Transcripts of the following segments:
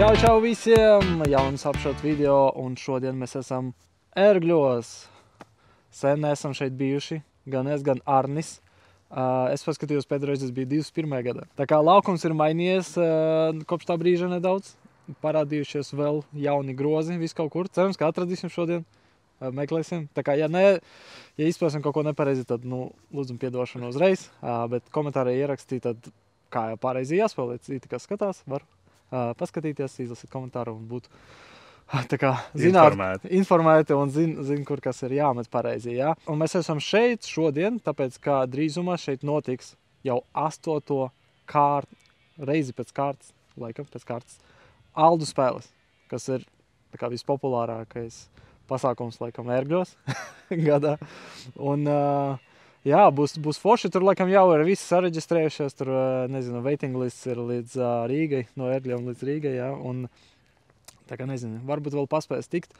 Čau visiem! Jauns apšot video, un šodien mēs esam Ērgļos. Sen esam šeit bijuši, gan es, gan Arnis. Es paskatījos pēdējais, tas bija 21. gadā. Tā kā laukums ir mainījies kopš tā brīža nedaudz. Parādījušies vēl jauni grozi vis kaut kur. Cerams, ka atradīsim šodien. Meklēsim. Tā kā, ja izspēsim kaut ko nepareizi, tad, lūdzam piedošanu uzreiz. Bet komentārā ierakstīt, tad kā jau pareizi jāspēlē, citi, kas skatās, var paskatīties, izlasīt komentāru un būt tā kā informēti un zin, kur kas ir jāmet pareizi. Ja? Un mēs esam šeit šodien, tāpēc, ka drīzumā šeit notiks jau 8. reizi pēc kārtas, Aldu spēles, kas ir tā kā vispopulārākais pasākums, Ērgļos gadā. Un, jā, būs forši, tur laikam jau ir visi sareģistrējušies, tur, nezinu, waiting lists ir līdz Rīgai, no Ērgļiem līdz Rīgai, jā, un tā kā nezinu, varbūt vēl paspēs tikt.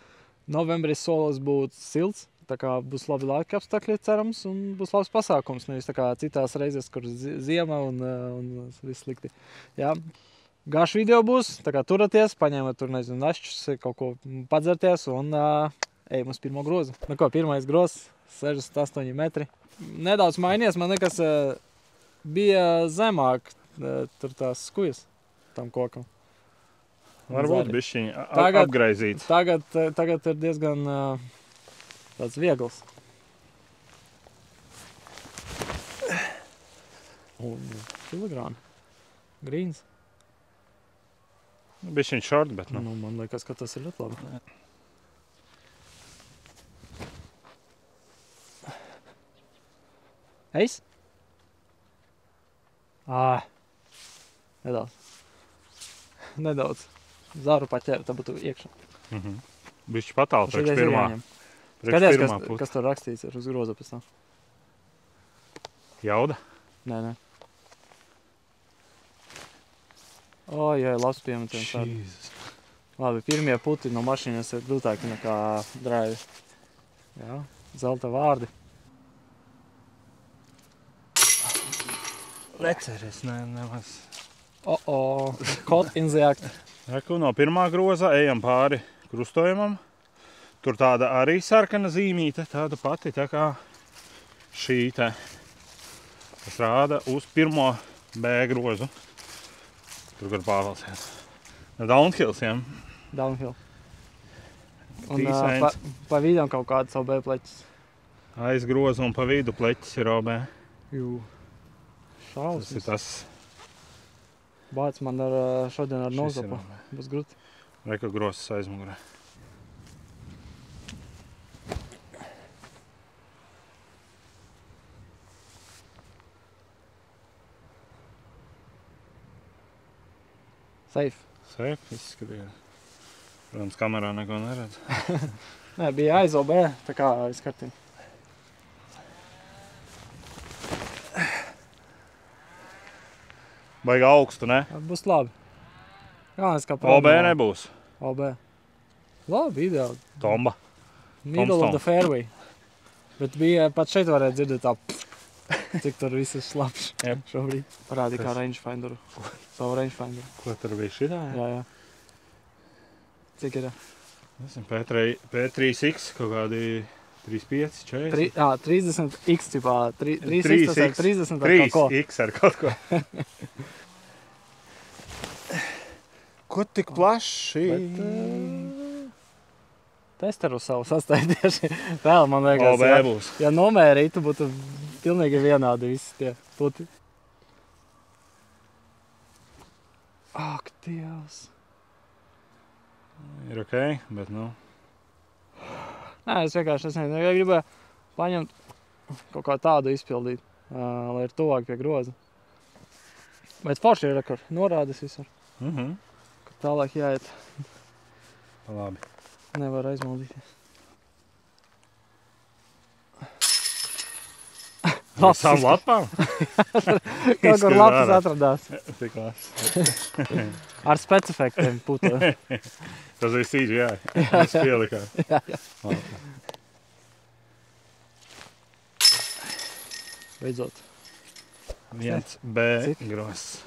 Novembrī solas būt silts, tā kā būs labi laika apstākļi, cerams, un būs labs pasākums, nevis tā kā citās reizes, kur ziema un viss slikti. Jā. Garš video būs, tā kā turaties, paņēmat tur, nezinu, našķus, kaut ko padzerties un ejam uz pirmo grozu. Pirmais grozs, 68 metri. Nedaudz mainījies, man liekas, bija zemāk tur tās skujas tam kokam. Varbūt bišķiņ apgraizīts. Tagad ir diezgan tāds viegls. Un filigrāni. Grīns. Bišķiņ šort, bet man liekas, ka tas ir ļoti labi. Eis? Nedaudz. Zaru paķēra, tā būtu iekšā. Bišķi patāli priekš pirmā. Skaties, kas tur rakstīts ir uz groza pēc tam. Jauda? Nē. Jā, labs piemetiens. Labi, pirmie puti no mašīnas ir grūtāki nekā drāvi. Jā, zelta vārdi. Neceries, nemaz. Caught in the act. No pirmā groza ejam pāri krustojumam. Tur tāda arī sarkana zīmīte, tāda pati, tā kā šī te. Tas rāda uz pirmo B grozu. Tur, kur Pāvils. Downhills, jā. Downhill. Un pa vidam kaut kāds OB pleķis. Aiz grozu un pa vidu pleķis ir OB. Šausmas. Tas ir tas. Bāc man šodien ar nozapu. Būs grūti. Reka grozs aizmugurē. Safe, izskatījās. Protams, kamerā neko neredz. Nē, bija aiz OB, tā kā izkartīja. Baigi augstu, ne? Būs labi. OB nebūs. OB. Labi, ideāli. Tomba. Middle of the fairway. Bet bija pat šeit varētu dzirdēt tā, cik tur viss ir slapš šobrīd. Parādi kā rangefinderu. Savu rangefinderu. Ko tur bija šitā? Jā. Cik ir? P3X kaut kādi 35, 40. 30X tipā. 3X ar 30 ar kaut ko. 3X ar kaut ko. Ko tik plaši? Testeru savu sastādījuši. Vēl, man liekas, OB būs. Ja nomērītu, būtu pilnīgi vienādi visi tie puti. Ak, Dievs. Ir ok, bet Nē, es vienkārši gribēju paņemt kaut kā tādu izpildīt, lai ir tuvāk pie groza. Bet forši ir, kur norādes visur. Kur tālāk jāiet. Labi. Nevar aizmaldīties. Visām lapām? Kaut kur lapas atradās. Tik labs. Ar specifektiem puta. Tas bija CGI. Tas pielikā. Jā. Beidzot. 1B gross.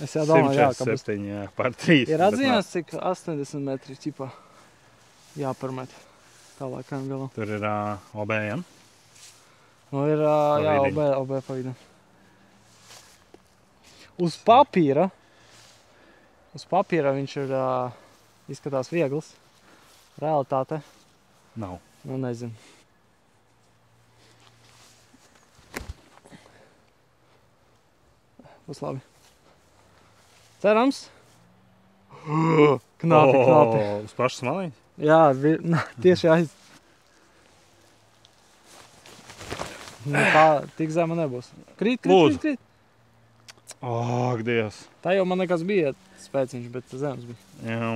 Es jau domāju, jā, ka būs. 147, jā, par 3. Ir atzīmēts, cik 80 metri, ķipā, jāparmet tālākajam galam. Tur ir OB, ja? Nu, ir, jā, OB pa vidam. Uz papīra viņš ir, izskatās viegls. Realitāte? Nav. Nu, nezinu. Būs labi. Cerams? Knapi. Uz pašas maliņas? Jā, tieši aiz. Nu, tā tik zema nebūs. Krīt. Ak, Dievs. Tā jau man nekas bija spēciņš, bet zemes bija. Jā.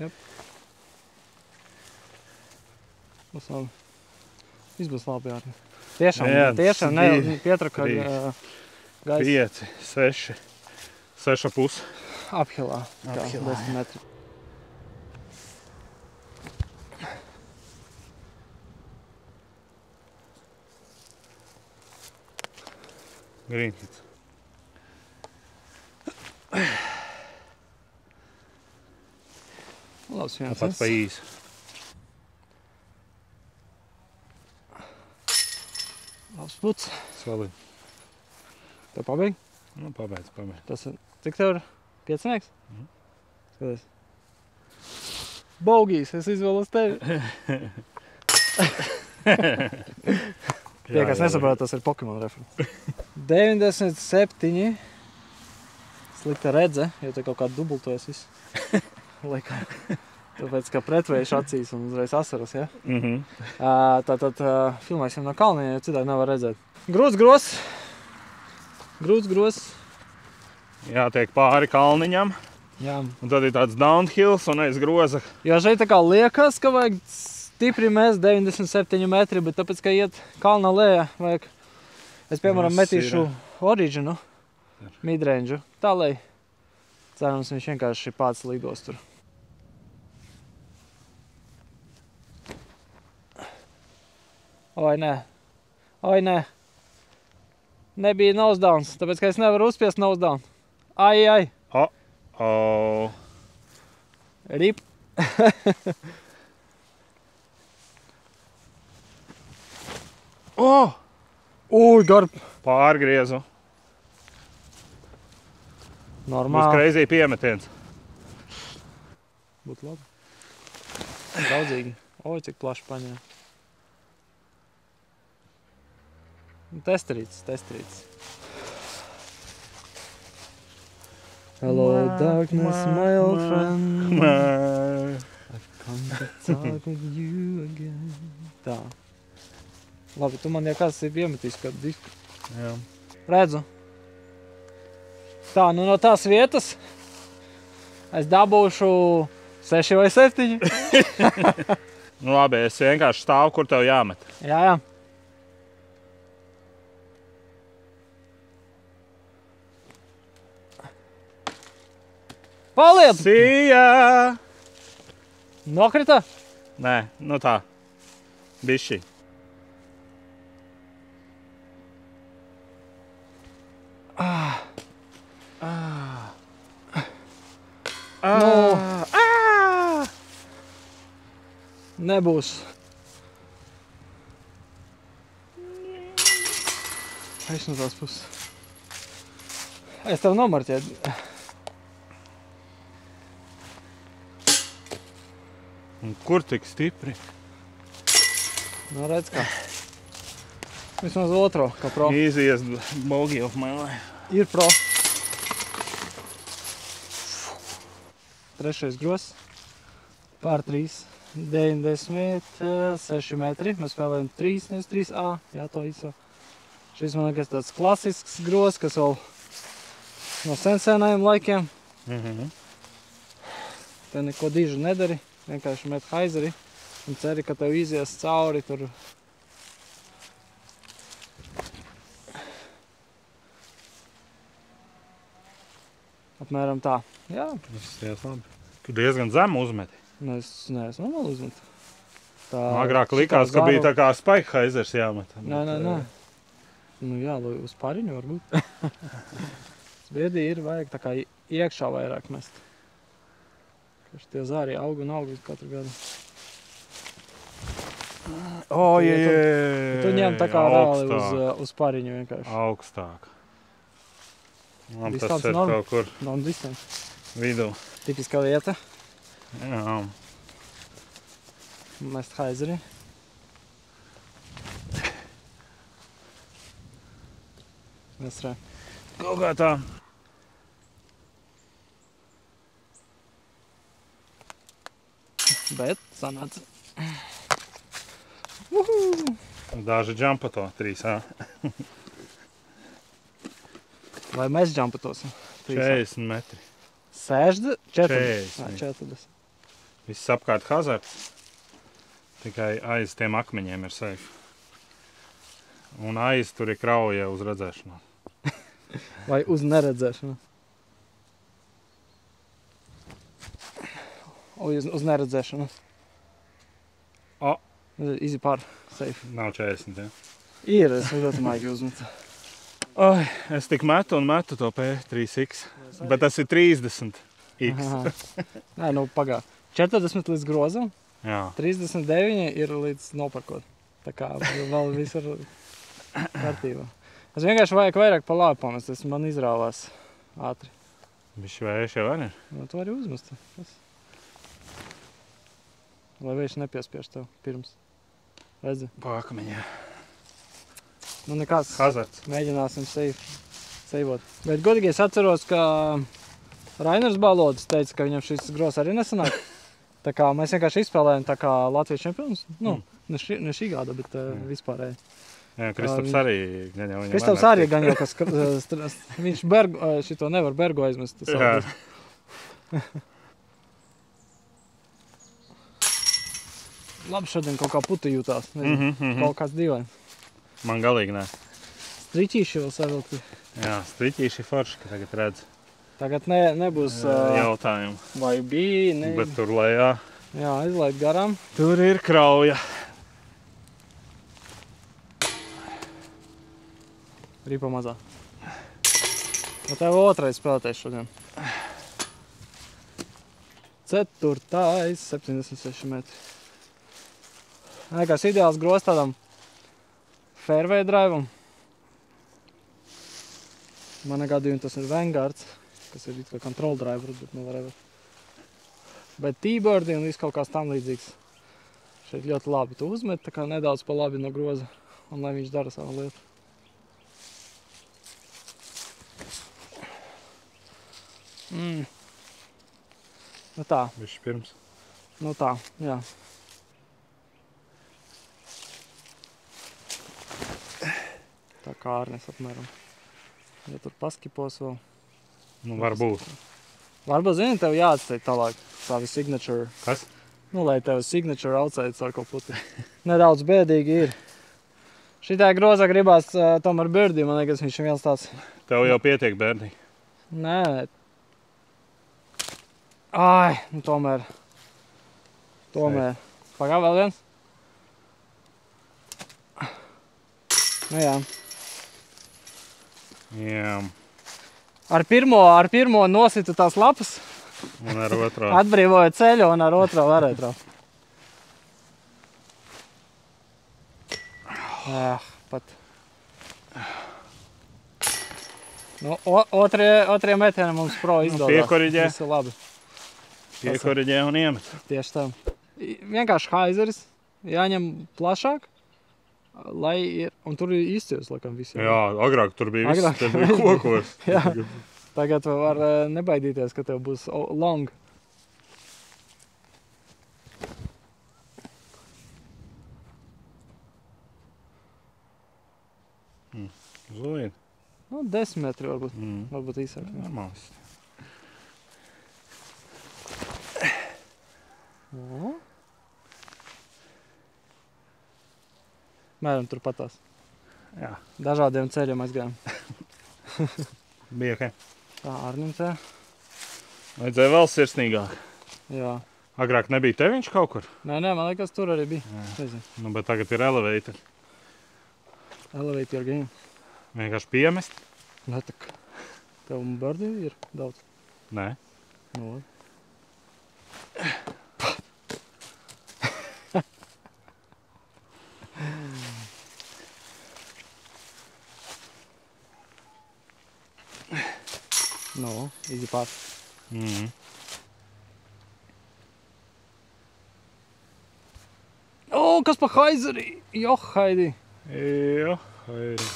Jep. Būs labi. Viss būs labi, jā. Tiešām pietraka gaisa. 5, 6,5. Aphilā, 10 metri. Grīnkits. Labs viens. Pats pa īsu. Labs puts. Solid. Tev pabeig? Nu, pabeidz. Tas ir, cik tev ir? 5? Skaties. Baugīs, es izvēlos tevi. Tie, kas nesaprot, tas ir Pokemon reference. 97. Slikta redze, jo te kaut kā dubultojas viss. Tāpēc, ka pretvējš acīs un uzreiz asaras, ja? Tātad filmēsim no kalniņa, jo citādi nevar redzēt. Grūts. Jātiek pāri kalniņam. Jā. Un tad ir tāds downhills un aiz groza. Jo šeit tā kā liekas, ka vajag stipri mest 97 metri, bet tāpēc, ka iet kalna lejā, vajag... Es, piemēram, metīšu originu, midrange, tā lai cerams viņš vienkārši pats lidos tur. Oi, nē. Nebija nose downs, tāpēc, ka es nevaru uzspiest nose down. Ai. Rip. Garp. Pārgriezu. Normāli. Būs crazy piemetiens. Būtu labi. Daudzīgi. Cik plaši paņēma. Testerīts. Hello, darkness, my old friend. I've come to talk with you again. Tā. Labi, tu man jau kāds ir iemetījis kādu disku. Jā. Redzu. Tā, nu no tās vietas es dabūšu 6 vai 7. Nu labi, es vienkārši stāvu, kur tev jāmet. Jā. Paliec! Sijā! Nokrita? Nē, nu tā. Bišķi. Nebūs. Es no tās puses. Es tev nomarķēju. Un kur tik stipri? Nu, redz kā. Vismaz otro, kā pro. Easiest bogey of my life. Ir pro. Trešais gros. Pār 3. 96 metri. Mēs spēlējam 3, nevis 3A. Jā, to īso. Šis man liekas tāds klasisks gros, kas vēl no sensēnājiem laikiem. Te neko dižu nedari. Vienkārši met haizeri un ceri, ka tev izies cauri tur. Apmēram tā. Jā. Tas ir labi. Tu diezgan zemu uzmeti. Es neesmu normāli uzmetu. Agrāk likās, ka bija tā kā spike ezers jāmet. Nē. Nu jā, uz pariņu varbūt. Biedī ir vajag tā kā iekšā vairāk mest. Kaž tie zāri aug un aug katru gadu. Tu ņem tā kā reāli uz pariņu vienkārši. Augstāk. Man tas ir kaut kur vidū. Tipiskā vieta. Jā. Mest haizeri. Nesrē. Kaut kā tā. Bet sanāca. Daži džampa to 3, Vai mēs džampatosim? 40 metri. 60? 40. 40. Viss apkārt hazards. Tikai aiz tiem akmeņiem ir safe. Un aiz tur ir krauja uz redzēšanu. Vai uz neredzēšanu? Uz neredzēšanu. Easy par, safe. Nav 40, ja? Ir, es ļoti maigi uzmetu. Es tik metu un metu to P3X, bet tas ir 30X. Nē, nu pagā. 40 līdz grozam, Jā. 39 ir līdz noparkot. Tā kā vēl viss ir kārtībā. Es vienkārši vajag vairāk pa labi pamest, tas man izrāvās ātri. Bišķi vējš jau var ir? Nu, tu vari uzmest. Lai vējš nepiespiež tev pirms. Redzi? Pa akmeņā. Nu nekās. Hazards. Mēģināsim seivot. Bet godīgi es atceros, ka Rainers Balodis teica, ka viņam šis gros arī nesanāk. Tā kā mēs vienkārši izspēlējam tā kā Latvijas čempions. Nu, ne šī gada, bet vispārēji. Jā, Kristaps arī gan jau viņam Kristaps arī gan jau, kas viņš šito nevar bergu aizmest. Jā. Labi šodien kaut kā puta jūtās. Kaut kāds dīvaini. Man galīgi nē. Striķīši vēl savilkti. Jā, striķīši forši, ka tagad redz. Tagad nebūs jautājumu. Vai bija, ne. Bet tur lejā. Jā, aizlaid garām. Tur ir krauja. Ripa mazā. Un tev otrais spēlētais šodien. 4. 76 metri. Nekās ideāls gros tādam fairway drive'am. Manā gadījumā tas ir Vanguards, kas ir kā control driver, bet nu whatever. Bet T-birdī un viss kaut kāds tam līdzīgs. Šeit ļoti labi tu uzmet, tā kā nedaudz pa labi no groza, un lai viņš dara savu lietu. Nu tā. Višķi pirms. Nu tā, jā. Tā kā Ārnes apmēram. Ja tur paskipos vēl. Nu, varbūt. Varbūt, zini, tev jāatstāj tālāk savi signature. Kas? Nu, lai tev signature outside ar kaut puti. Nedaudz bēdīgi ir. Šitā grozā gribās tomēr birdī, man liekas, viņš ir viens tāds. Tev jau pietiek birdī. Nē. Ai, nu tomēr. Pagā vēl viens. Nu jā. Jā. Ar pirmo nositu tās lapas. Un ar otro. Atbrīvoju ceļu un ar otro varētu. Jā, pat. Nu, otrie metieni mums pro izdodās. Piekoriģē. Visu labi. Piekoriģē un iemet. Tieši tā. Vienkārši haizeris jāņem plašāk, lai ir, un tur ir izcils, laikam, visi. Jā, agrāk tur bija viss, te bija kokos. Jā, tagad var nebaidīties, ka tev būs long. Zulīt. Nu, 10 metri varbūt, varbūt īsāk. Normāls. Mēram tur patās. Jā. Dažādiem ceļiem aizgājām. Bija ok. Tā, Arnim te. Vajadzēja vēl sirsnīgāk. Jā. Agrāk nebija te viņš kaut kur? Nē, man liekas, tur arī bija. Nezinu. Nu, bet tagad ir elevator. Elevator game. Vienkārši piemest? Nē, tak. Tev birdī ir daudz? Nē. Nu, no, easy pass. O, kas pa haizeri? Jo, haidi. Jo, haidi.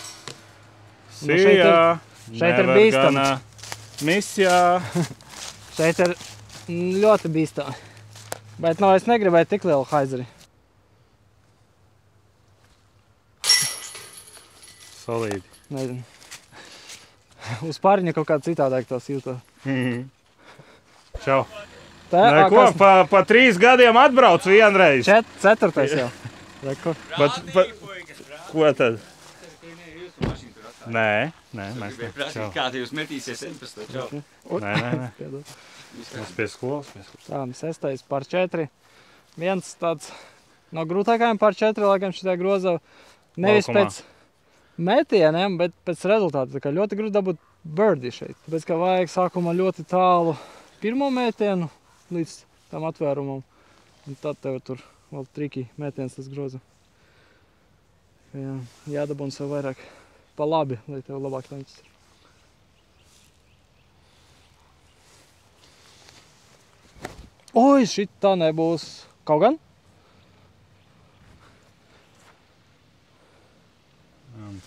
Šeit ir bīstami. Misjā. Šeit ir ļoti bīstami. Bet no, es negribēju tik lielu haizeri. Solīdi. Nezinu. Uz pāriņa kaut kā citādāk tās jūtā. Čau. Tā, Ko, pa 3 gadiem atbrauc vienreiz? 4. jau. Ko tad? Nē, mēs ne. Čau. Kādi jūs metīsies 17. Čau. Nē. Mēs pie skolas. Tā, 6. par 4. Viens tāds no grūtākajiem par 4, laikam šitā groza nevis Laukumā. pēc metieniem, bet pēc rezultātu. Tā kā ļoti grūti dabūt birdie šeit. Tāpēc, ka vajag sākumā ļoti tālu pirmo mētienu līdz tam atvērumam. Un tad tev tur vēl triki mētiens tas groza. Jā, jādabūn sev vairāk pa labi, lai tev labāk leņķis ir. Oi, šitā nebūs. Kaut gan?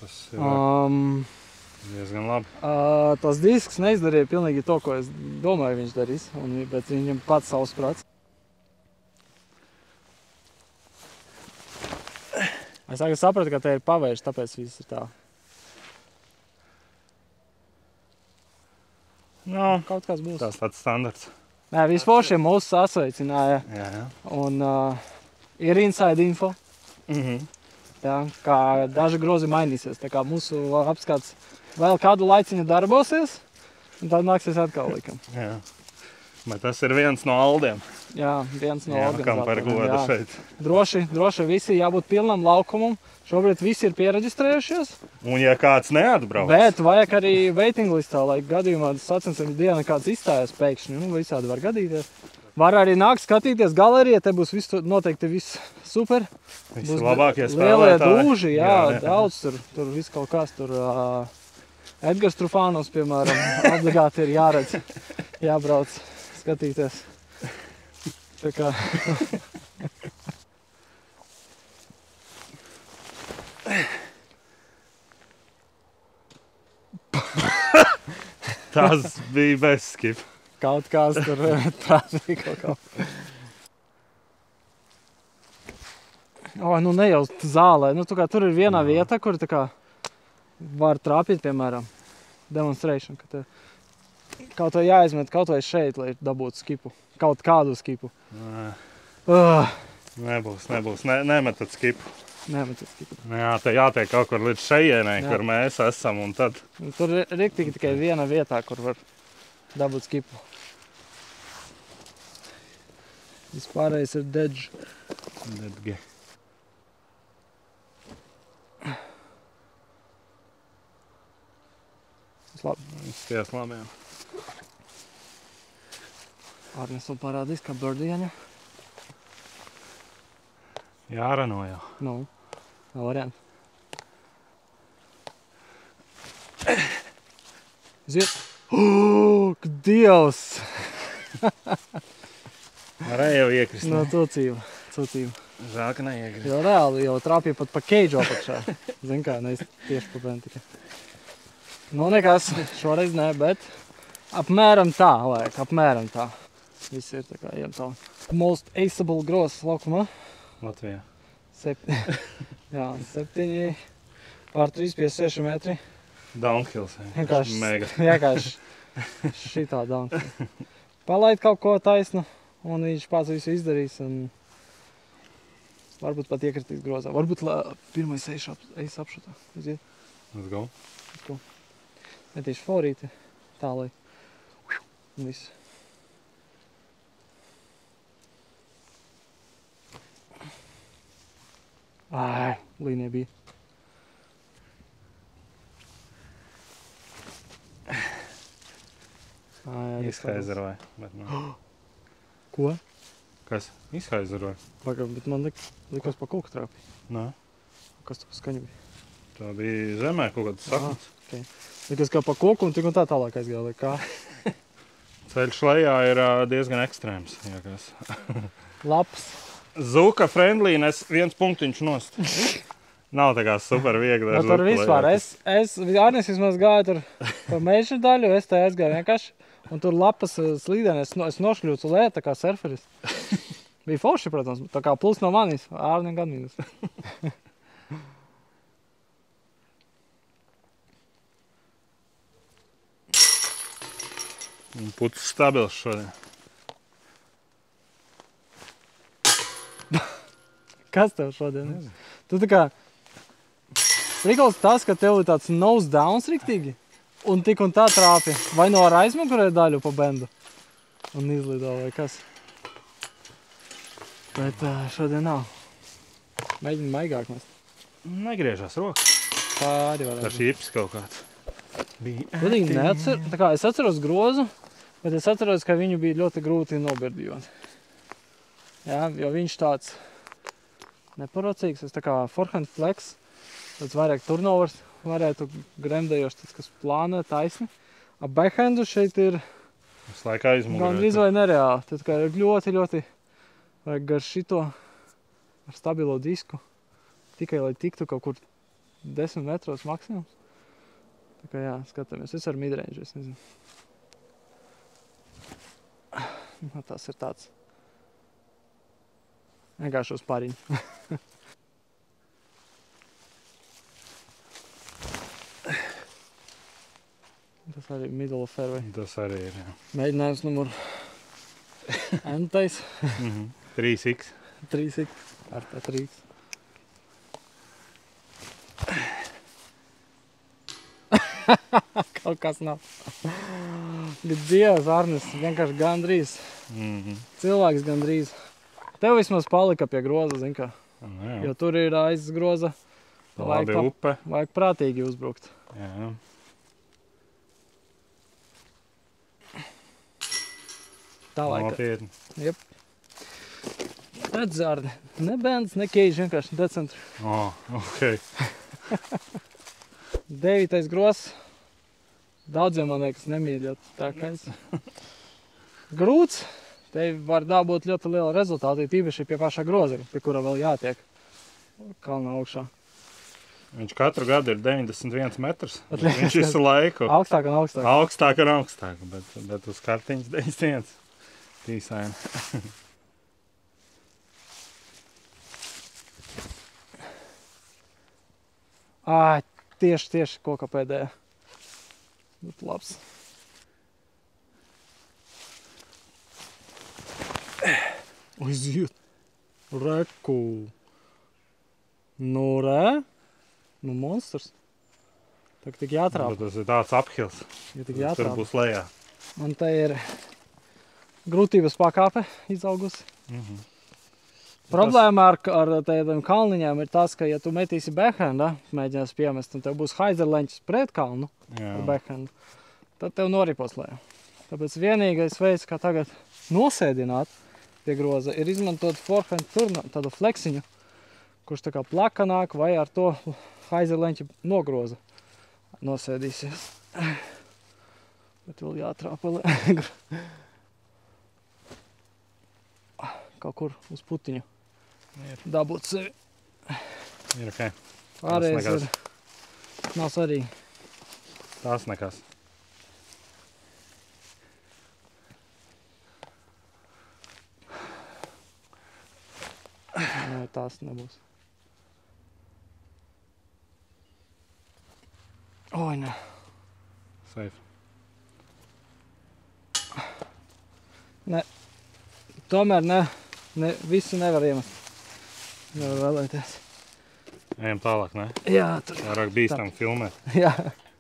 Tas ir diezgan labi. Tas disks neizdarīja pilnīgi to, ko es domāju viņš darīs, bet viņam pats savs prāts. Es tagad sapratu, ka te ir pavērš, tāpēc viss ir tā. No, Kaut kas būs. tas tāds standarts. Nē, visforši mūs sasveicināja Jā. un ir inside info. Jā, kā daži grozi mainīsies, tā kā mūsu apskats vēl kādu laiciņu darbosies, un tad nāksies atkal likam. Jā. Bet tas ir viens no aldiem. Jā, viens no Kam par godu jā. šeit. Droši visi jābūt pilnam laukumam. Šobrīd visi ir piereģistrējušies, Un ja kāds neatbrauc, bet vajag arī waiting listā, lai gadījumā sacensības diena kāds izstājas pēkšņi, visādi var gadīties. Var arī nākt skatīties galerijā, te būs noteikti viss super. visi Būs labākie lielie spēlētāji. dūži, jā, daudz tur viss kaut kas tur. Edgars Trufānos, piemēram, obligāti ir jāredz, jābrauc skatīties. Tā kā... Tas bija bez skip. Kaut kāds tur prātīgi kaut kā. Nu nejaust zālē. Tur ir vienā vieta, kur tā kā var trāpīt, piemēram, demonstration, ka te kaut vai jāizmet kaut vai šeit, lai dabūtu skipu. Kaut kādu skipu. Nebūs. Nemetat skipu. Nemetat skipu. Jā, te jātiek kaut kur līdz šejienei, kur mēs esam, un tad... Tur ir riktīgi tikai viena vietā, kur var dabūt skipu. Vispārējais ir dedž. Dedge. Izties labi, jā. Arnes vēl parādīs, kā birdieņa. Jārano jau. Nu, nav variantu. Ziet. Dievs! Varēja jau iekrist. No, tocība. Žēl, ka neiekrist. Jo reāli jau trāpīja pat pa keidžu apakšā. Zin kā, nevis tieši pa bentikai. Nu, nekas, šoreiz ne, bet apmēram tā vajag, apmēram tā. Viss ir tā kā ejam tā. Most aceable grozs laukumā. Latvijā. 7 pār 3,56 metri. Downhills. Vienkārši, Mega. vienkārši šitā downhill. Palaid kaut ko taisnu, un viņš pats visu izdarīs, un varbūt pat iekritīs grozā. Varbūt pirmais eis apšutā. Aiziet. Let's go. Metīšu forīti, tā lai. Un viss. Ai, līnija bija. Izhaizeroja. Ko? Kas? Izhaizeroja. Pagaid, bet man likās pa koku trāpī. Nē. Kas tu pa skaņu bija? Tā bija zemē kaut kāds saknes. Okay. Likās kā pa koku un tik un tā tālāk aizgāja, vai kā? Ceļš lejā ir diezgan ekstrēms. Jākās. Labs. Zuka friendly nes viens punktiņš nost. Nav tā kā super viegli. No tur vispār. Arnis vismaz gāja tur pa meža daļu, es te aizgāju vienkārši. Un tur lapas slīdēni, es nošļūcu lēt, tā kā surferis. Bija forši, protams, tā kā plus no manis, Ārnim gan mīnus. Puts stabils šodien. Kas tev šodien? Tu tā kā... Prikals tas, ka tev ir tāds nose downs riktīgi. Un tik un tā trāpi. Vai no ar aizmugurē daļu pa bendu. Un izlido vai kas. Bet šodien nav. Mēģini maigāk mest. Negriežās rokas. Tā arī varētu. Tā šīpis kaut kāds. Godīgi neatceru. Tā kā es atceros grozu, bet es atceros, ka viņu bija ļoti grūti nobirdījot. Jā, jo viņš tāds neparocīgs. Es tā kā forehand flex, tāds vairāk turnovers, varētu gremdējoši tāds, kas plānē taisni. A backhandu šeit ir Es laikā aizmugurē. gandrīz vai nereāli. Tad kā ir ļoti vajag gar šito ar stabilo disku. Tikai, lai tiktu kaut kur 10 metros maksimums. Tā kā jā, skatāmies. Es ar midrange, es nezinu. Nu, tas ir tāds. Vienkārši uz pariņu. Tas arī middle of fairway. Tas arī ir, jā. Mēģinājums numur N-tais. 3x. 3x. Ar tā 3x. Kaut kas nav. Bet Dievs, Arnis, vienkārši gandrīz. Cilvēks gandrīz. Tev vismaz palika pie groza, zin kā. Jo tur ir aiz groza. Labi upe. Vajag prātīgi uzbrukt. Jā. Tā laika. Nopietni. Jep. Redz, Arni, ne bēns, ne keidži, vienkārši decentri. Ok. 9. grozs. Daudziem, man liekas, nemīļot tā kā es. Grūts. Te var dabūt ļoti liela rezultāti, tīpaši pie pašā groza, pie kura vēl jātiek kalna augšā. Viņš katru gadu ir 91 metrs. Viņš visu laiku. Augstāk un augstāk. Augstāk un augstāk, bet uz kartiņas 91. Tīsaini. Ā, tieši koka pēdējā. Bet labs. Aiziet. Reku. Nu, re. Nu, monstrs. Tā tik jātrāp. Tas ir tāds uphills. Ja tik Tur jātrāp. būs lejā. Man te ir grūtības pakāpe izaugusi. Problēma ar tādiem kalniņām ir tas, ka, ja tu metīsi backhandā, mēģinās piemest, un tev būs haizerleņķis pret kalnu ar backhandu, tad tev noripos lejā. Tāpēc vienīgais veids, kā tagad nosēdināt pie groza, ir izmantot forehand turnu, tādu fleksiņu, kurš tā kā plakanāk vai ar to haizerleņķi no groza nosēdīsies. Bet vēl jātrāpa kaut kur uz putiņu. Dabūt sevi. Ir ok. Pārējais ir. Nav svarīgi. Tās nekas. Nē, tās nebūs. Oi, nē. Safe. Nē. Tomēr ne, visu nevar iemest. Nevar vēlēties. Ejam tālāk, ne? Jā, tur. Vairāk bīstam filmēt. Jā.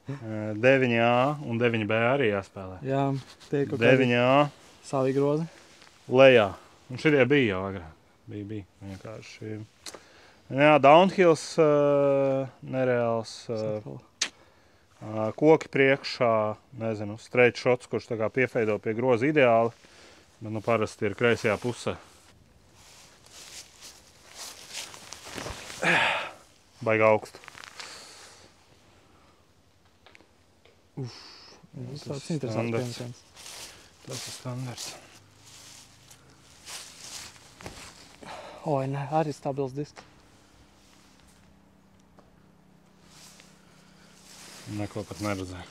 9A un 9B arī jāspēlē. Jā, tie kaut kādi 9A savi grozi. lejā. Un šitie bija jau agrāk. Bija. Vienkārši Jā, downhills nereāls. Koki priekšā, nezinu, straight shots, kurš tā kā piefeido pie groza ideāli. Bet nu parasti ir kreisajā pusē. Baigi augstu. Tas tāds interesants piemērs. Tas ir standarts. Oi, ne, arī stabils disks. Neko pat neredzēju.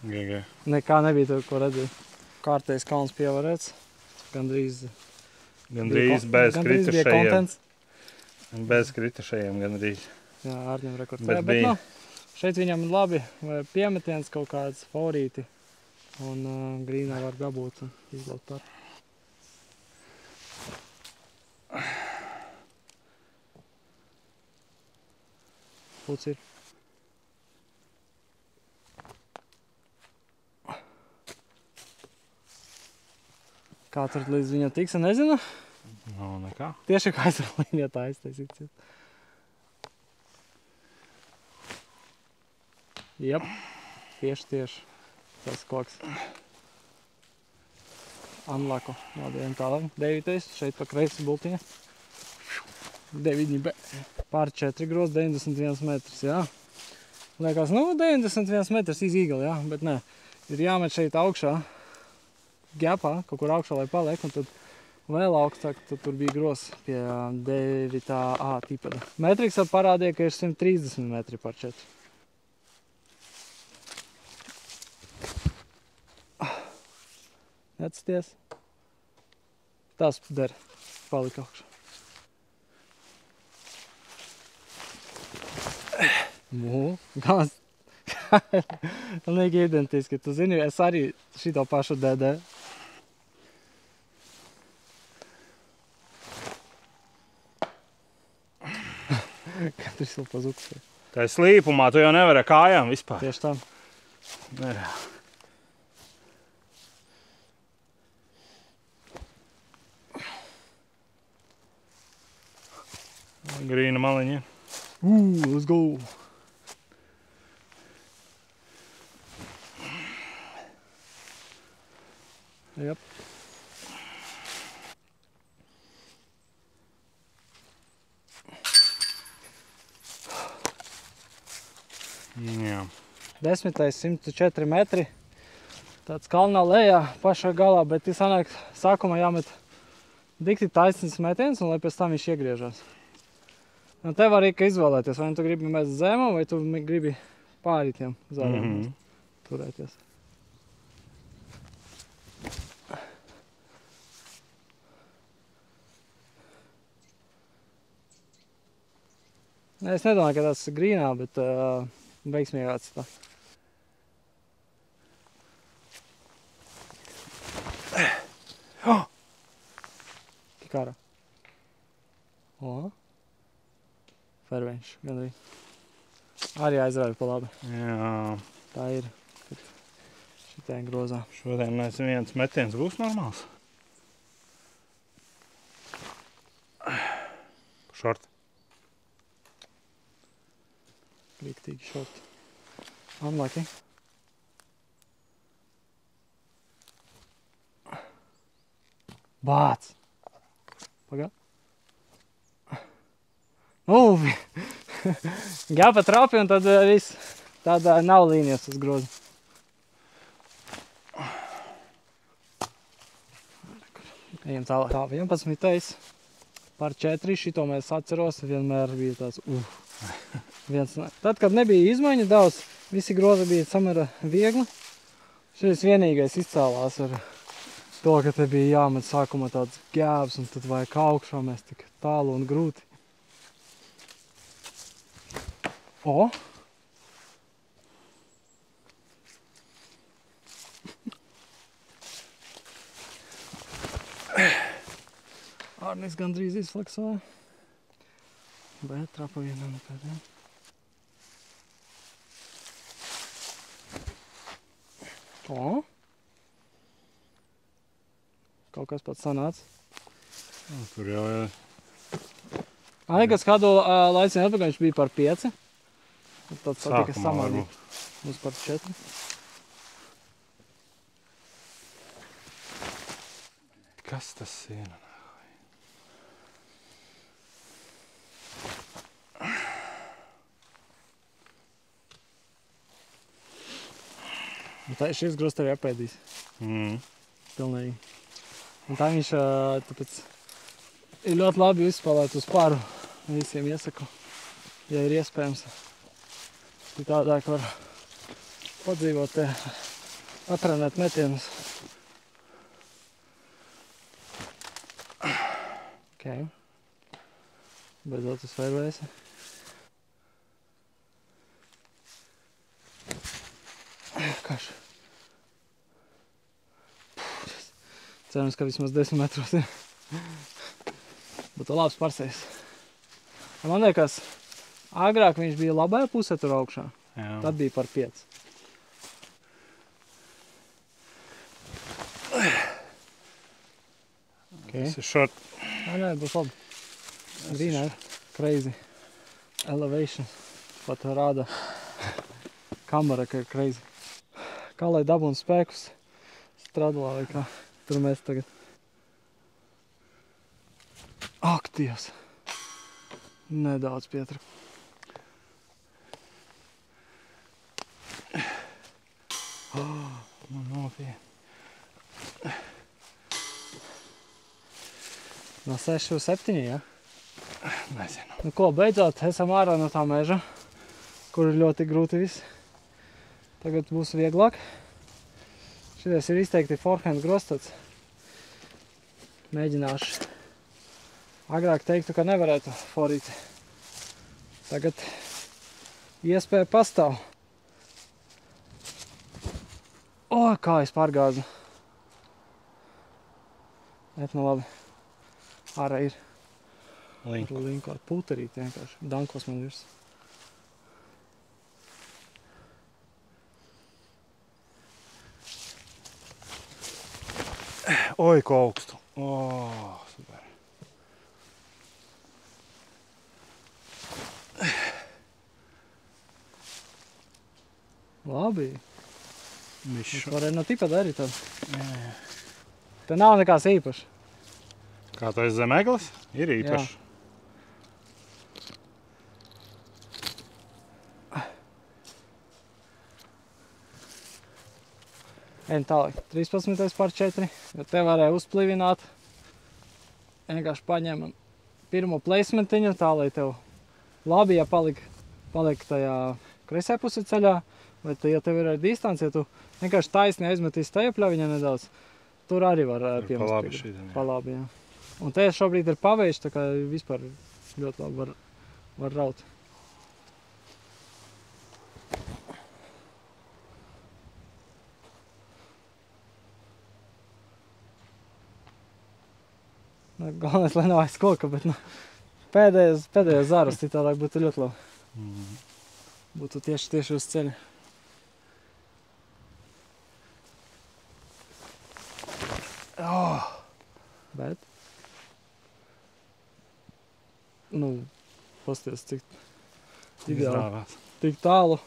GG. Nekā nebija tur, ko redzēt. Kārtais kalns pievarēts. Gandrīz Bez bija kritušajiem. kontents. Bez kritušajiem gandrīz. Jā, Ārņem rekordē. Bet Bet bija. nu, šeit viņam ir labi piemetiens, kaut kāds favorīti. Un grīnā var dabūt un izlaut par. Puts ir. Kā tur līdz viņam tiks, nezinu. Nav nekā. Tieši kā aizralīnijā tā aiztaisīts. Jep, tieši. Tas koks. Unlako. Labi, ejam tālāk. 9. šeit pa kreisi bultiņa. 9B. Pār 4 groz, 91 metrs, jā. Liekas, nu, 91 metrs izīgali, jā, bet nē. Ir jāmet šeit augšā, gapā, kaut kur augšā, lai paliek, un tad vēl augstāk, tad tur bija groz pie 9A tipada. Metriksā parādīja, ka ir 130 metri par 4. Neatsties. Tas der, palika augšā. Gans. Pilnīgi identiski. Tu zini, es arī šito pašu DD. Katrs vēl pazuksē. Tā ir slīpumā, tu jau nevari ar kājām vispār. Tieši tā. Nereāli. Grīna maliņa. Let's go! Jep. Jā. 10. 104 metri. Tāds kalnā lejā pašā galā, bet sanāk sākumā jāmet dikti taisnīgs metiens, un lai pēc tam viņš iegriežās. Un tev arī izvēlēties, vai tu gribi mest zemā, vai tu gribi pāri tiem zaļiem turēties. Es nedomāju, ka tas ir grīnā, bet veiksmīgāks tā. Kikāra. Ferveņš, gan arī. Arī aizrāja pa labi. Jā. Tā ir. Šitā grozā. Šodien viens metiens būs normāls. Šort. Rīktīgi šort. Unlucky. Bāc! Pagā. Gāpa trapi un tad viss. Tāda nav līnijas uz grozu. Ejam tālāk. Tā 11. Par 4. Šito mēs atceros. Vienmēr bija tāds Tad, kad nebija izmaiņu daudz, visi grozi bija samērā viegli. Šis vienīgais izcēlās ar to, ka te bija jāmet sākumā tāds gēbs un tad vajag augšā mēs tik tālu un grūti. Ārnis gandrīz izfleksēja. Bet trapa vienam pēdējiem. Kaut kas pats sanāca. Tur jau ir Kad kādu laiciņu atpakaļ viņš bija par 5. Tad patika Sākumā samanīt. Mums par 4. Kas tas ir? Un tā šis grūst tevi apēdīs. Pilnīgi. Un tā viņš tāpēc ir ļoti labi izspēlēt uz paru. Visiem iesaku, ja ir iespējams. Tādāk var padzīvot te, atrenēt metienus. Ok. Beidzot uz fairwaysi. Kaš. Cerams, ka vismaz 10 metros ir. Būtu labs parsējs. Man liekas, agrāk viņš bija labajā pusē tur augšā. Jā. Tad bija par 5. Okay. Tas ir short. Nē, būs labi. Grīnā ir crazy. Elevation. Pat rāda kamera, ka ir crazy. Kā lai dabūnu spēkus stradlā vai kā. Tur mēs tagad. Ak, Dievs. Nedaudz pietraka. Nopietni. No 6 uz 7, ja? Nezinu. Nu ko, beidzot, esam ārā no tā meža, kur ir ļoti grūti viss. Tagad būs vieglāk. Šitais ir izteikti forehand grostots. Mēģināšu. Agrāk teiktu, ka nevarētu forīt. Tagad iespēja pastāv. O, kā es pārgāzu. Bet nu labi. Ārā ir. Linku ar puterīti vienkārši. Dankos man virs. Oi, ko augstu. Super. Labi. Mišu. Es varēju no tipa darīt tad. Te nav nekās īpaši. Kā tu esi zemeglis? Ir īpaši. Ejam tālāk. 13. par 4. Jo te varēja uzplivināt. Vienkārši paņem pirmo placementiņu tā, lai tev labi, ja paliek tajā kreisē pusē ceļā. Vai ja tev ir distance, ja tu vienkārši taisni aizmetīs tajā pļaviņā nedaudz, tur arī var piemest. Pa labi, jā. Un te šobrīd ir pavējš, tā kā vispār ļoti labi var raut. Galvenais, lai nav aiz koka, bet pēdējais zāras citādāk būtu ļoti labi. Būtu tieši uz ceļa. Bet pasties cik ideāli, tik tālu,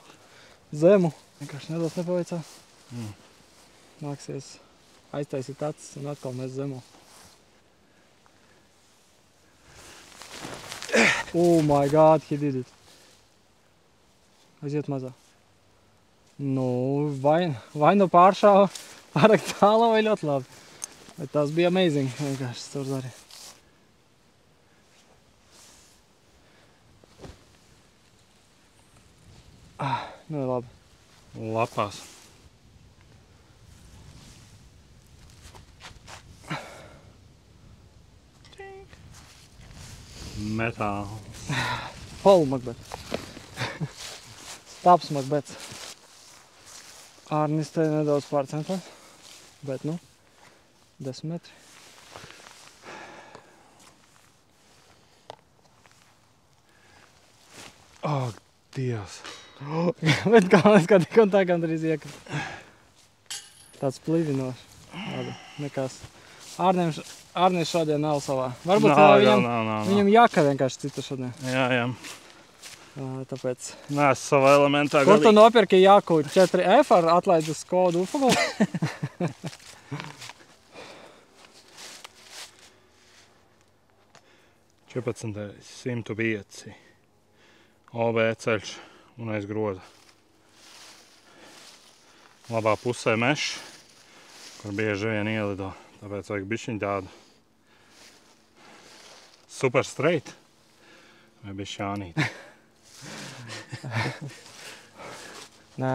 zemu, vienkārši nedaudz nepaveicā. Nāksies aiztaisīt acis un atkal mēs zemu. Oh my God, he did it. Aiziet mazā. Vai nu pāršāva pārāk tālu vai ļoti labi. Bet tās bija amazing, vienkārši caur zari. Labi. Lapās. Metāls. Paul Macbeth. Taps Macbeth. Ārnis te nedaudz pārcentās, bet 10 metri. Ak, Dievs. Bet galvenais, kā tik un tā gandrīz iekrita. Tāds plīvinošs. Labi, nekas. Arnis šodien nav savā. Varbūt Nav. viņam jaka vienkārši cita šodien. Jā. Tāpēc. Nē, es savā elementā Kur tu nopirki jaku 4F ar atlaides kodu UFO? 14. 105. OB ceļš un aiz groza. Labā pusē mešs, kur bieži vien ielido. Tāpēc vajag bišķiņ tādu super straight vai bišķānīt. Nē,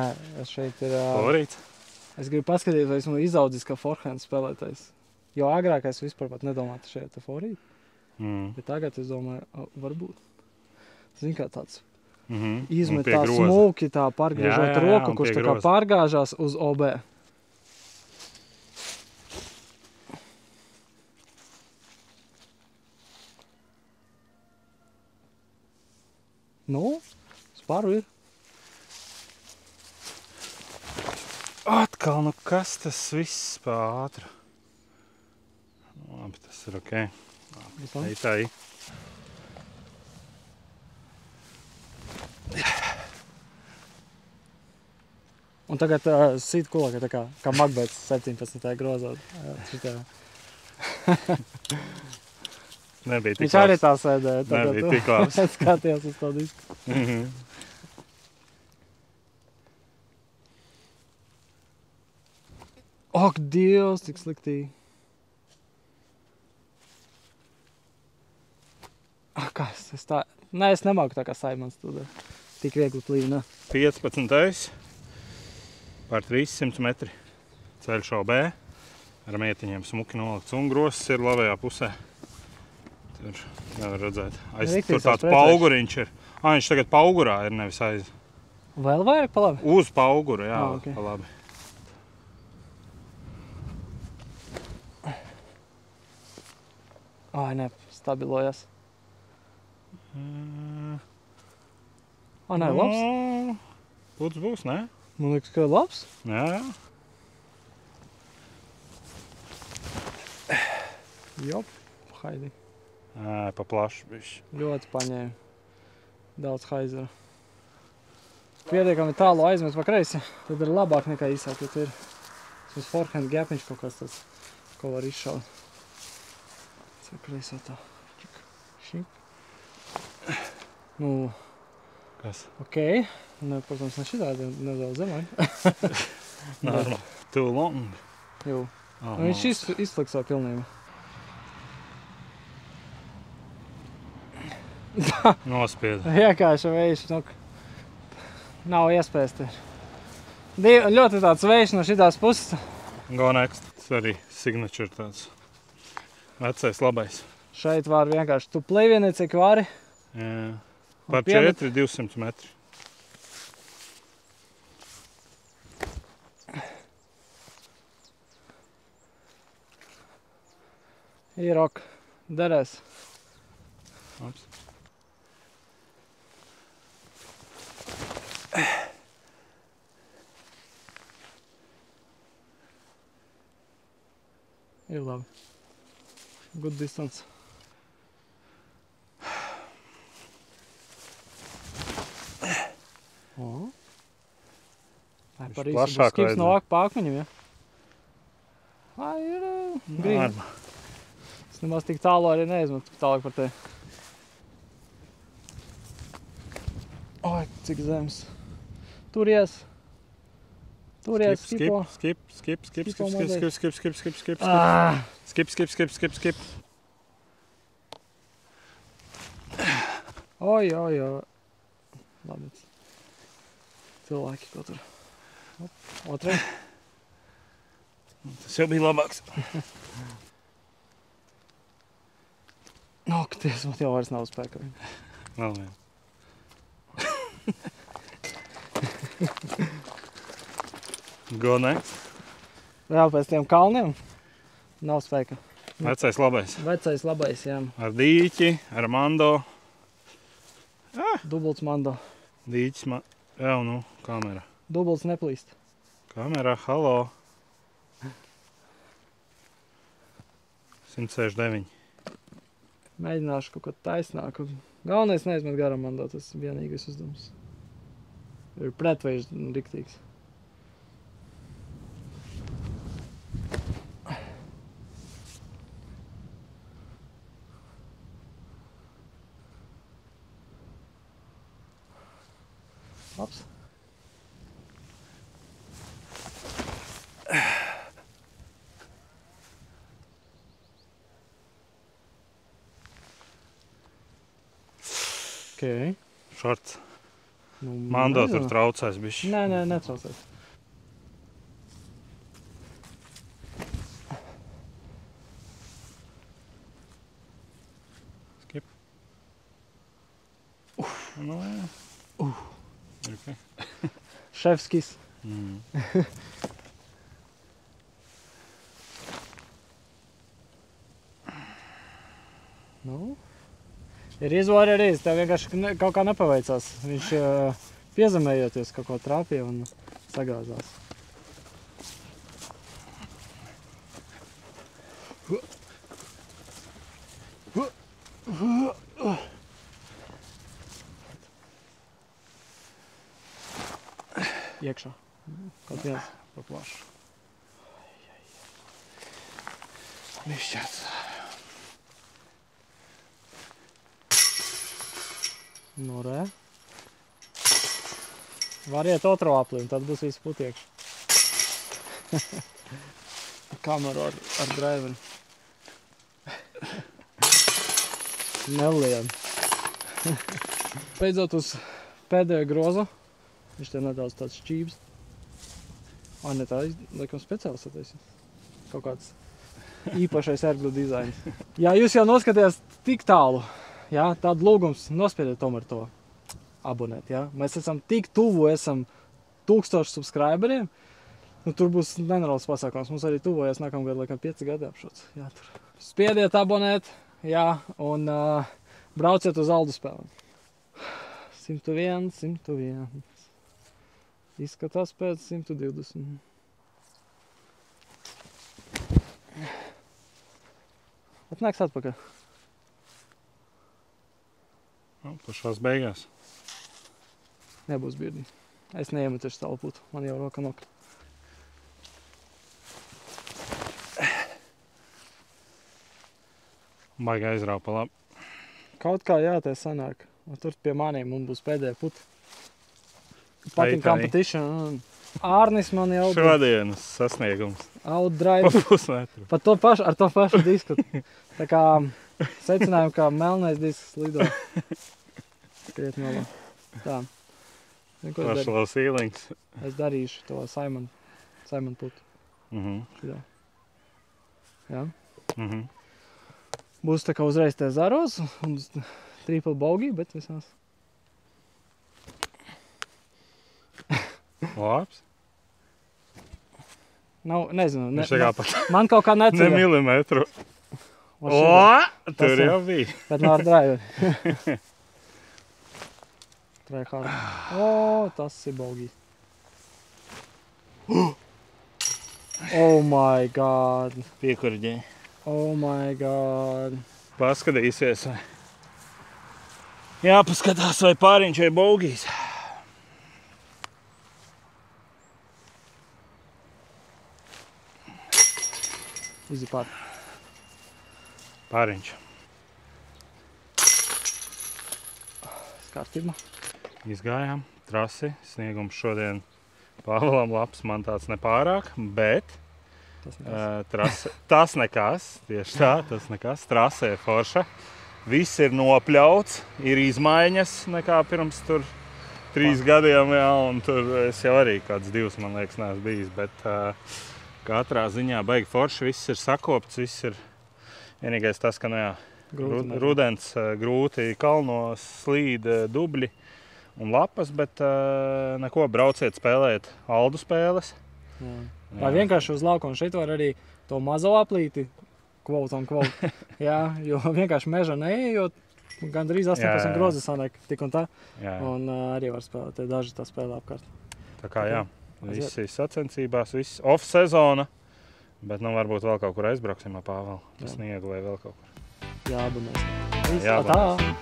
šeit ir... Favorīts? Es gribu paskatīties, vai esmu izaudzis kā forehand spēlētājs. Jo agrāk es vispār pat nedomātu šeit favorīti. Bet tagad es domāju, varbūt. Zini, kā tāds izmet tā smūki, tā pārgriežot roku, kurš tā kā pārgāžās uz OB. Nu, sparu ir. Atkal, nu kas tas viss pa ātru? Labi, tas ir ok. Tā. Un tagad sit kulaka, tā kā Magbets 17. grozā. Nebija tik Viņš arī tā sēdēja. Nebija tik labs. Es skatījos uz to disku. Ak, Dievs, cik sliktīgi. Kā es tā... Nē, es nemāku tā kā Saimons to tik viegli plīvi, 15. Par 300 metri ceļš OB. Ar mietiņiem smuki nolikts un grozs ir labajā pusē. Tur nevar redzēt. Tur tāds pauguriņš ir. Viņš tagad paugurā ir, nevis aiz. Vēl vairāk pa labi? Uz pauguru, jā, okay. Pa labi. Nē, stabilojas. Nē, labs? Puts būs, ne? Man liekas, ka labs. Jā. Jop, haidi. Pa plašu bišķi. Ļoti paņēma. Daudz haizera. Pietiekami tālu aizmet pa kreisi, tad ir labāk nekā īsāk, ja ir uz forehand gapiņš kaut kas tāds, ko var izšaut. Tas kreisā tā. Šik. Nu, kas? Ok. Ne, protams, ne šitādi, nedaudz zemai. Normal. Too long. Jū. Viņš izfleksā pilnībā. Nospieda. Vienkārši vējš, nav iespējas te. Ļoti tāds vējš no šitās puses. Go next. Tas arī signature tāds vecais labais. Šeit var vienkārši tu plevieni, cik vari. Jā. Par 4-200 metri. Ir ok. Derēs. Labs. Ir labi. Good distance. Par īsti būs skips no pa akmeņiem, ja? Ir grīni. Es nemaz tik tālu arī neizmetu tālāk par te. Oi, cik zems. Turies. Turies, skipo. Skip. Oi. Labi. Cilvēki, ko tur. Otrai. Tas jau bija labāks. Ak, ties, man jau vairs nav spēka. Vēl vien. Go next. Vēl pēc tiem kalniem nav spēka. Vecais labais. Vecais labais, jā. Ar dīķi, ar mando. Dubults mando. Dīķis jau, kamera. Dubults neplīst. Kamera, halo. 169. Mēģināšu kaut ko taisnāku. Galvenais neizmet garām mandā, tas ir vienīgais uzdevums. Ir pretveids riktīgs. Labs. Okay. Šorts. Nu, Mando tur nezinu. traucēs bišķi. Nē, netraucēs. Skip. Nu, jā. Okay. Šefskis. Nu, ir izvāri arī, tev vienkārši kaut kā nepaveicās. Viņš piezemējoties kaut ko trāpīja un sagāzās. Iekšā. Kaut viens pa plašu. Mišķēts. Nu, re. Var iet otro apli, un tad būs viss putiekš. Kameru ar driveri. Nelien. Beidzot uz pēdējo grozu. Viņš te nedaudz tāds šķības. Ne tā, laikam speciāls sataisīt. Kaut kāds īpašais erglu dizains. Jā, jūs jau noskatījās tik tālu. Jā, tādu lūgums nospiediet tomēr to abonēt, jā. Mēs esam tik tuvu, esam 1000 subscriberiem. Nu, tur būs nenormāls pasākums. Mums arī tuvojas nākamgad, laikam 5 gadi apšots. Jā, tur. Spiediet abonēt, jā, un brauciet uz Aldu spēlēm. 101, 101. Izskatās pēc 120. Atnāks atpakaļ. Nu, pašās beigās. Nebūs birdī. Es neiemetīšu savu putu. Man jau roka nokļa. Baigi aizraupa labi. Kaut kā jā, tā sanāk. Un tur pie maniem un būs pēdējā puta. Patīk competition. Ārnis man jau Šodienas sasniegums. outdrive. Pa pusmetru. Pat to pašu, ar to pašu disku. Tā kā secinājumi, kā melnais disks lido. Krietni malā. Tā. Zini, ko es darīšu? Pašlaus īlings. Es darīšu to Simon putu. Mhm. Jā. Mhm. Būs tā kā uzreiz tie zaros un triple bogey, bet visās. Labs. Nav, nezinu. Viņš tā kā pat Man kaut kā ne neceļa. milimetru. Mašīna. O, tur jau bija. Bet nav ar driveri. Try hard. O, tas ir bogey. Oh my god. Piekurģē. Oh my god. Paskatīsies. Jāpaskatās, vai pāriņš vai bogijs. Easy par. Pāriņš. Kārtībā. Izgājām trasi. Sniegums šodien Pāvēlam labs, man tāds nepārāk, bet tas nekas, tieši tā, tas nekas. Trasē forša. Viss ir nopļauts, ir izmaiņas nekā pirms tur 3 gadiem, jā, un tur es jau arī kāds 2, man liekas, neesmu bijis, bet katrā ziņā baigi forši, viss ir sakopts, viss ir vienīgais tas, ka, nu jā, rudens grūti kalnos, slīd dubļi un lapas, bet neko, brauciet spēlēt Aldu spēles. Jā. Vai vienkārši uz lauku, un šeit var arī to mazo aplīti, quote on quote, jā, jo vienkārši meža neejot, gandrīz 18 grozes sanāk tik un tā, un arī var spēlēt, te daži tā spēlē apkārt. Tā kā jā, visi sacensībās, viss off sezona, Bet nu varbūt vēl kaut kur aizbrauksim ap Pāvelu. Tas sniegu vai vēl kaut kur. Jāabonēs. Viss, Jāabonēs. tā!